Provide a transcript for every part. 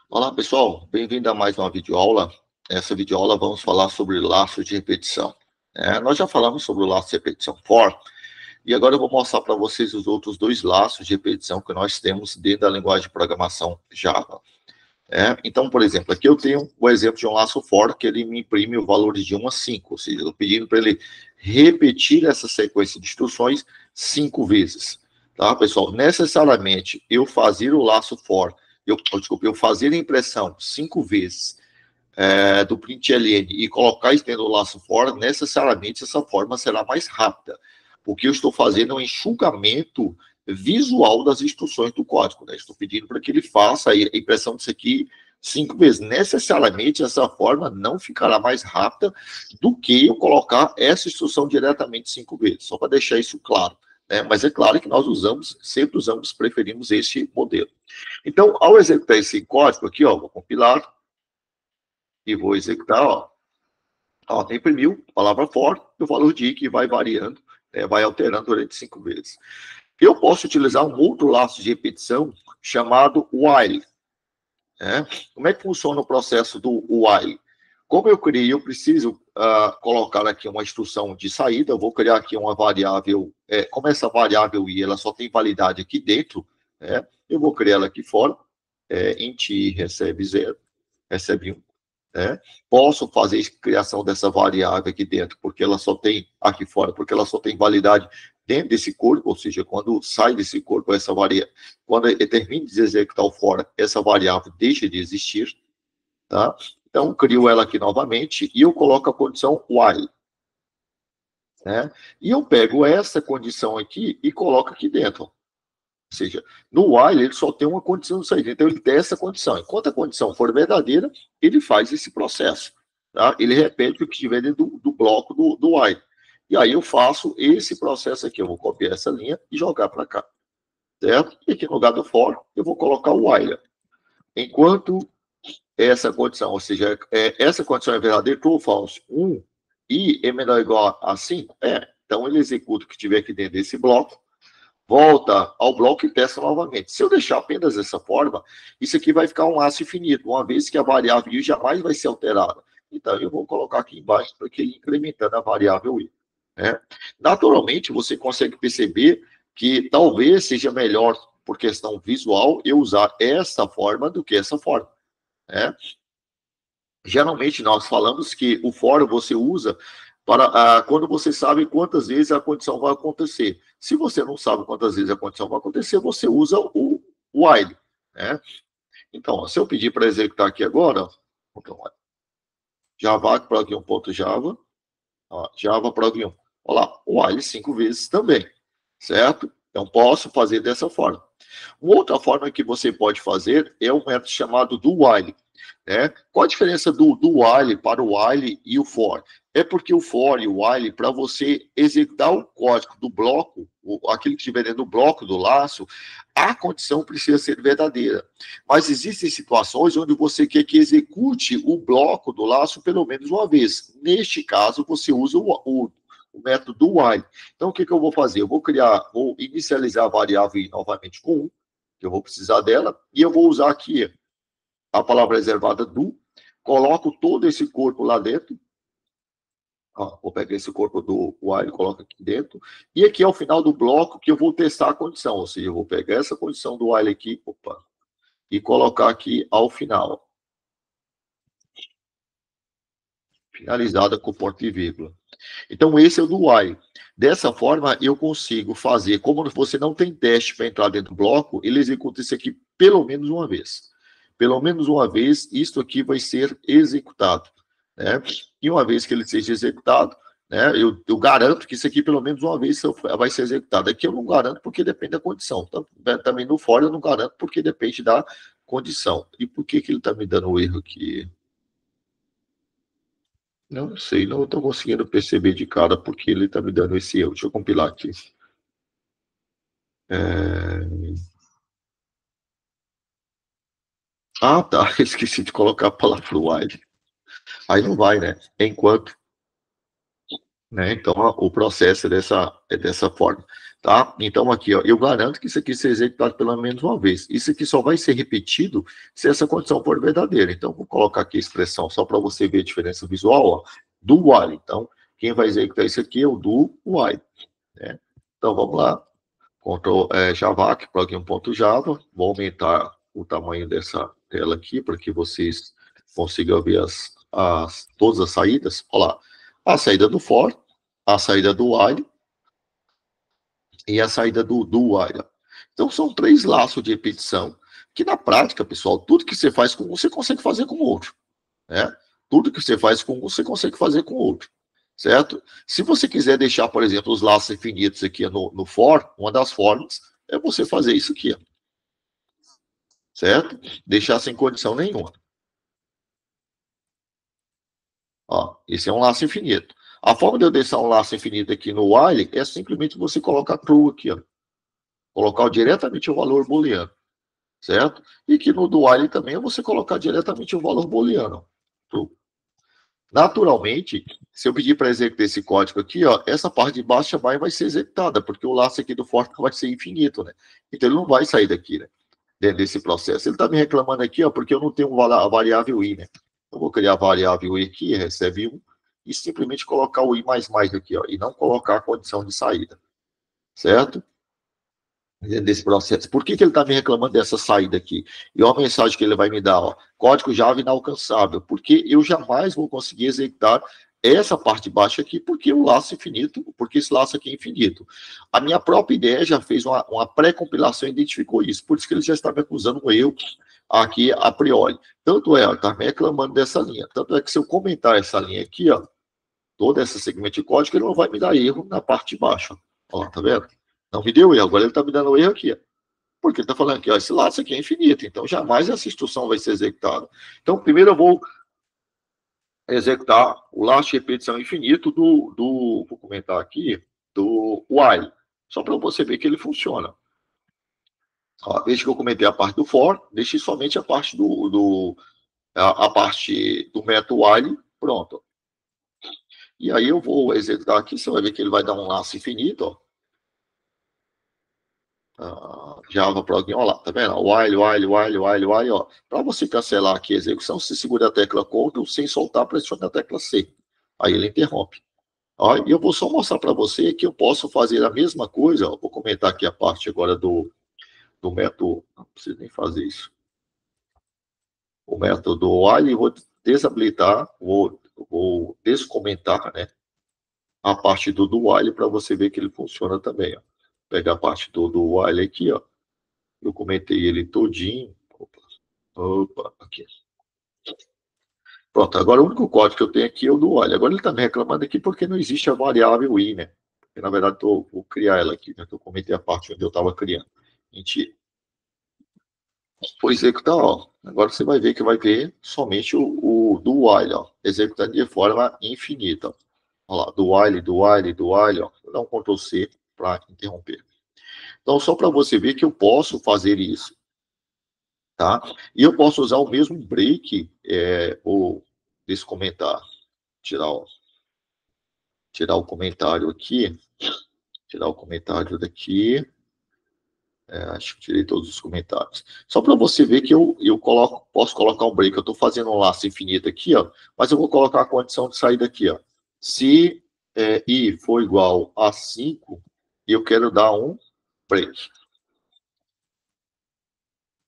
Olá, pessoal. Bem-vindo a mais uma videoaula. Nessa videoaula vamos falar sobre laços de repetição. Nós já falamos sobre o laço de repetição for, e agora eu vou mostrar para vocês os outros dois laços de repetição que nós temos dentro da linguagem de programação Java. Então, por exemplo, aqui eu tenho o exemplo de um laço for que ele me imprime o valor de 1 a 5, ou seja, eu estou pedindo para ele repetir essa sequência de instruções 5 vezes. Tá, pessoal? Necessariamente, eu fazer o laço for, eu fazer a impressão 5 vezes do println e colocar isso dentro do laço for, necessariamente essa forma será mais rápida, porque eu estou fazendo um enxugamento visual das instruções do código, né? Estou pedindo para que ele faça a impressão disso aqui 5 vezes. Necessariamente essa forma não ficará mais rápida do que eu colocar essa instrução diretamente 5 vezes, só para deixar isso claro. Mas é claro que nós sempre preferimos esse modelo. Então, ao executar esse código aqui, vou compilar e vou executar, imprimiu a palavra for, o valor de que vai variando, vai alterando durante 5 vezes. Eu posso utilizar um outro laço de repetição chamado while. Como é que funciona o processo do while? Como eu criei, eu preciso colocar aqui uma instrução de saída, eu vou criar aqui uma variável, como essa variável i, ela só tem validade aqui dentro, eu vou criar ela aqui fora, int i recebe 0, recebe 1. Posso fazer a criação dessa variável aqui dentro, porque ela só tem, aqui fora, porque ela só tem validade dentro desse corpo, ou seja, quando sai desse corpo, essa variável, quando ele termina de executar o for, essa variável deixa de existir, tá? Então, crio ela aqui novamente e eu coloco a condição while. E eu pego essa condição aqui e coloco aqui dentro. Ou seja, no while ele só tem uma condição de saída, então ele testa a condição. Enquanto a condição for verdadeira, ele faz esse processo. Tá? Ele repete o que estiver dentro do bloco do while. E aí eu faço esse processo aqui. Eu vou copiar essa linha e jogar para cá. Certo? E aqui no lugar do for, eu vou colocar o while. Enquanto essa condição, ou seja, essa condição é verdadeira, true ou false, 1 e é menor ou igual a 5, então ele executa o que estiver aqui dentro desse bloco, volta ao bloco e testa novamente. Se eu deixar apenas dessa forma, isso aqui vai ficar um laço infinito, uma vez que a variável i jamais vai ser alterada. Então, eu vou colocar aqui embaixo para que ir incrementando a variável i. Naturalmente, você consegue perceber que talvez seja melhor, por questão visual, eu usar essa forma do que essa forma. Geralmente, nós falamos que o for você usa para quando você sabe quantas vezes a condição vai acontecer. Se você não sabe quantas vezes a condição vai acontecer, você usa o while. Então, se eu pedir para executar aqui agora, java prog1.java, java prog1. Olha lá, while 5 vezes também, certo? Então, posso fazer dessa forma. Uma outra forma que você pode fazer é um método chamado do while. Qual a diferença do while para o while e o for? É porque o for e o while, para você executar o código do bloco, aquele que estiver dentro do bloco do laço, a condição precisa ser verdadeira. Mas existem situações onde você quer que execute o bloco do laço pelo menos uma vez. Neste caso, você usa o método do while. Então, o que eu vou fazer? Eu vou inicializar a variável i novamente com 1, que eu vou precisar dela, e eu vou usar aqui a palavra reservada do, coloco todo esse corpo lá dentro, vou pegar esse corpo do while, coloco aqui dentro, e aqui é o final do bloco que eu vou testar a condição, ou seja, eu vou pegar essa condição do while aqui, e colocar aqui ao final. Finalizada com ponto e vírgula. Então, esse é o do while. Dessa forma, eu consigo fazer, como você não tem teste para entrar dentro do bloco, ele executa isso aqui pelo menos uma vez. Pelo menos uma vez, isto aqui vai ser executado. E uma vez que ele seja executado, eu garanto que isso aqui pelo menos uma vez vai ser executado. Aqui eu não garanto porque depende da condição. Também no for eu não garanto porque depende da condição. E por que ele está me dando um erro aqui? Não sei, não estou conseguindo perceber de cara porque ele está me dando esse erro. Deixa eu compilar aqui. Ah, tá. Esqueci de colocar a palavra while. Aí não vai, né? Enquanto. Então, o processo é dessa forma. Tá? Então, aqui, ó, eu garanto que isso aqui seja executado pelo menos uma vez. Isso aqui só vai ser repetido se essa condição for verdadeira. Então, vou colocar aqui a expressão só para você ver a diferença visual, ó, do while. Então, quem vai executar isso aqui é o do while. Né? Então, vamos lá. Ctrl Javac, plugin.java. Vou aumentar o tamanho dessa tela aqui para que vocês consigam ver todas as saídas. Olha lá. A saída do for, a saída do while e a saída do while. Então, são 3 laços de repetição que, na prática, pessoal, tudo que você faz com um, você consegue fazer com o outro. Né? Tudo que você faz com um, você consegue fazer com o outro. Certo? Se você quiser deixar, por exemplo, os laços infinitos aqui no for, uma das formas é você fazer isso aqui. Ó. Certo? Deixar sem condição nenhuma. Ó, esse é um laço infinito. A forma de eu deixar um laço infinito aqui no while é simplesmente você colocar true aqui. Ó. Colocar diretamente o valor booleano. Certo? E que no do while também é você colocar diretamente o valor booleano. True. Naturalmente, se eu pedir para executar esse código aqui, ó, essa parte de baixo também vai ser executada, porque o laço aqui do for vai ser infinito, né? Então ele não vai sair daqui, né? Dentro desse processo. Ele está me reclamando aqui, ó, porque eu não tenho a variável i, né? Eu vou criar a variável i aqui, recebe 1, e simplesmente colocar o i mais aqui, ó, e não colocar a condição de saída. Certo? Desse processo. Por que ele está me reclamando dessa saída aqui? E uma mensagem que ele vai me dar, ó, código Java inalcançável, porque eu jamais vou conseguir executar essa parte baixa aqui, porque o laço é infinito, porque esse laço aqui é infinito. A minha própria ideia já fez uma pré-compilação e identificou isso, por isso que ele já está me acusando um erro aqui a priori. Tanto é, está me reclamando dessa linha, tanto é que se eu comentar essa linha aqui, ó, todo esse segmento de código, ele não vai me dar erro na parte de baixo. Ó, tá vendo? Não me deu erro, agora ele está me dando erro aqui. Ó. Porque ele está falando que ó, esse laço aqui é infinito, então jamais essa instrução vai ser executada. Então, primeiro eu vou executar o laço de repetição infinito vou comentar aqui, do while, só para você ver que ele funciona. Ó, desde que eu comentei a parte do for, deixe somente a parte a parte do método while, pronto. E aí eu vou executar aqui, você vai ver que ele vai dar um laço infinito, ó. Java Plugin, olha lá, tá vendo? While, ó. Para você cancelar aqui a execução, você segura a tecla Ctrl, sem soltar, pressione a tecla C. Aí ele interrompe. Ó, e eu vou só mostrar para você que eu posso fazer a mesma coisa, ó. Vou comentar aqui a parte agora do método, não preciso nem fazer isso. O método while, eu vou desabilitar, vou descomentar, né? A parte do while para você ver que ele funciona também, ó. Vou pegar a parte do while aqui, ó. Eu comentei ele todinho. Opa, aqui. Pronto, agora o único código que eu tenho aqui é o do while. Agora ele está me reclamando aqui porque não existe a variável i, né? Porque, na verdade, vou criar ela aqui, né? Eu comentei a parte onde eu estava criando. Mentira. Vou executar, ó. Agora você vai ver que vai ver somente o do while, ó. Executando de forma infinita. Olha lá, do while, ó. Vou dar um Ctrl C para interromper. Então, só para você ver que eu posso fazer isso. Tá? E eu posso usar o mesmo break, ou desse comentário, tirar o comentário aqui, tirar o comentário daqui, acho que tirei todos os comentários. Só para você ver que eu posso colocar um break, eu estou fazendo um laço infinito aqui, ó, mas eu vou colocar a condição de saída aqui, ó. Se i for igual a 5, eu quero dar um break.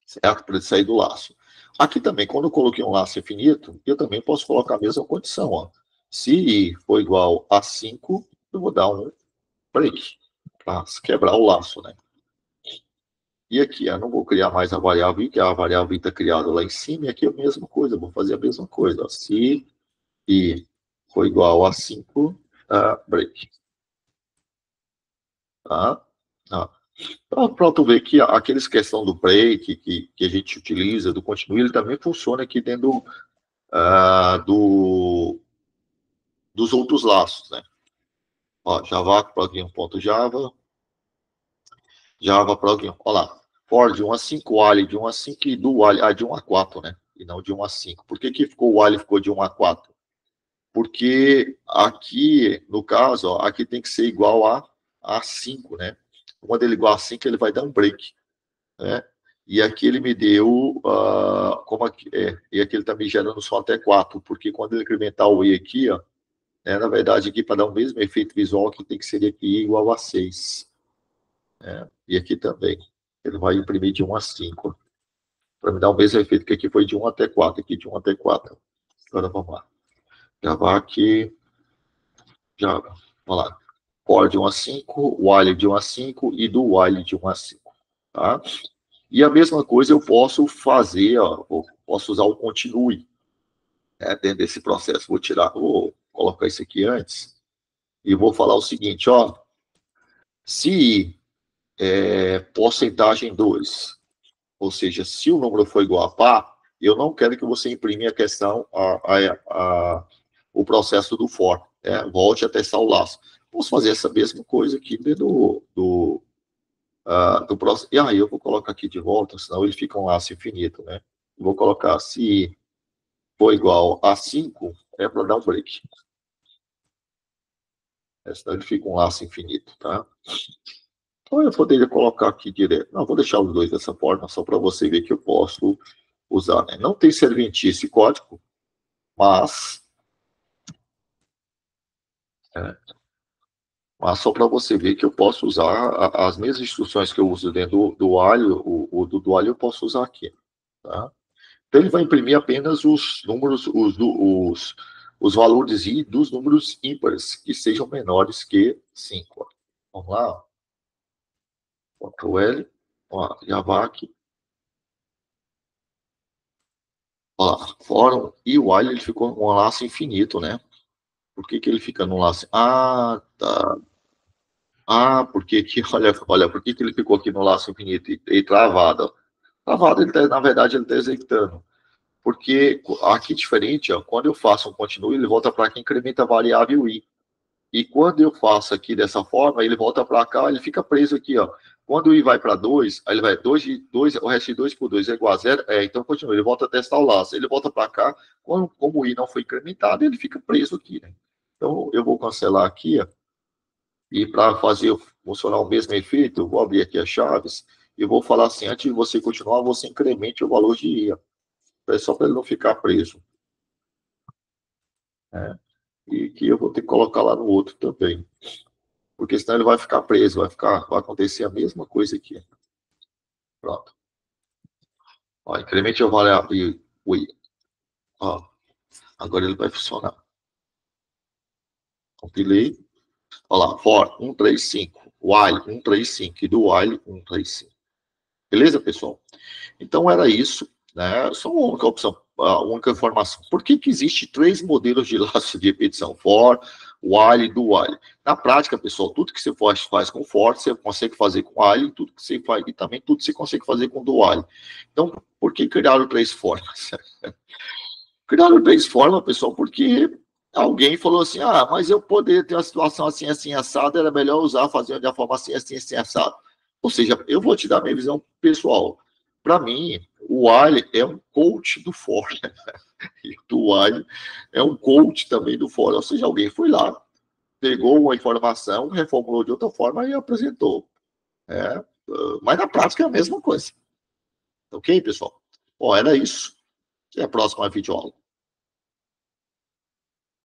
Certo? Para ele sair do laço. Aqui também, quando eu coloquei um laço infinito, eu também posso colocar a mesma condição. Ó. Se i for igual a 5, eu vou dar um break para quebrar o laço. Né? E aqui, eu não vou criar mais a variável i, que a variável i está criada lá em cima, e aqui é a mesma coisa, eu vou fazer a mesma coisa. Ó. Se i for igual a 5, break. Tá? Pronto, ver que aqueles questão do break que a gente utiliza, do continue, ele também funciona aqui dentro dos outros laços, né? Ó, Java plugin.java, Java plugin, olha lá, for de 1 a 5, while de 1 a 5 e do while, de 1 a 4, né? E não de 1 a 5. Por que ficou o while ficou de 1 a 4? Porque aqui, no caso, ó, aqui tem que ser igual a 5, né? quando ele igual a 5, ele vai dar um break, né? E aqui ele me deu, e aqui ele está me gerando só até 4, porque quando ele incrementar o E aqui, ó, né, na verdade, aqui para dar o mesmo efeito visual, que tem que ser aqui igual a 6. Né? E aqui também. Ele vai imprimir de 1 a 5. Para me dar o mesmo efeito que aqui foi de 1 até 4. Aqui de 1 até 4. Agora vamos lá. Gravar aqui. Já, vamos lá. For de 1 a 5, while de 1 a 5 e do while de 1 a 5. Tá? E a mesma coisa eu posso fazer, ó, posso usar o continue, né, dentro desse processo. Vou colocar isso aqui antes e vou falar o seguinte, ó. Se porcentagem 2, ou seja, se o número for igual a par, eu não quero que você imprime a questão, o processo do for, né? Volte a testar o laço. Posso fazer essa mesma coisa aqui dentro do processo. E aí eu vou colocar aqui de volta, senão ele fica um laço infinito, né? Vou colocar, se for igual a 5, é para dar um break. Senão ele fica um laço infinito, tá? Então eu poderia colocar aqui direto. Não, vou deixar os dois dessa forma, só para você ver que eu posso usar, né? Não tem serventia esse código, mas só para você ver que eu posso usar as mesmas instruções que eu uso dentro do Dualio, o do Dualio eu posso usar aqui, tá? Então ele vai imprimir apenas os números, os valores I dos números ímpares que sejam menores que 5. Vamos lá, Ctrl L, ó, Javac, ó, fórum e o while ele ficou um laço infinito, né? Por que ele fica no laço? Ah, tá. Porque aqui, olha, por que ele ficou aqui no laço infinito e travado? Travado, na verdade, ele está executando. Porque aqui diferente, ó, quando eu faço um continue, ele volta para aqui e incrementa a variável i. E quando eu faço aqui dessa forma, ele volta para cá, ele fica preso aqui, ó. Quando o i vai para 2, aí ele vai 2, o resto de 2 por 2 é igual a 0. Então continua, ele volta a testar o laço. Ele volta para cá, como o i não foi incrementado, ele fica preso aqui, né? Então eu vou cancelar aqui, ó. E para fazer funcionar o mesmo efeito, eu vou abrir aqui as chaves e vou falar assim, antes de você continuar, você incremente o valor de i, ó. Só para ele não ficar preso. Né? E que eu vou ter que colocar lá no outro também. Porque senão ele vai ficar preso, vai acontecer a mesma coisa aqui. Pronto. Ó, incremente o valor o i. Ó, agora ele vai funcionar. Compilei. Olha lá, for 135, while 135 e do while 135. Beleza, pessoal? Então era isso, né? Só uma única opção, a única informação. Por que existe 3 modelos de laço de repetição? For, while e do while. Na prática, pessoal, tudo que você faz com for, você consegue fazer com while, tudo que você faz, e também tudo que você consegue fazer com do while. Então, por que criaram 3 formas? Criaram 3 formas, pessoal, porque alguém falou assim, mas eu poder ter uma situação assim, assim, assada, era melhor fazer de uma forma assim, assim, assim, assada. Ou seja, eu vou te dar minha visão pessoal. Para mim, o Wiley é um coach do For. E o Wiley é um coach também do For. Ou seja, alguém foi lá, pegou uma informação, reformulou de outra forma e apresentou. Mas na prática é a mesma coisa. Ok, pessoal? Bom, era isso. Até a próxima videoaula.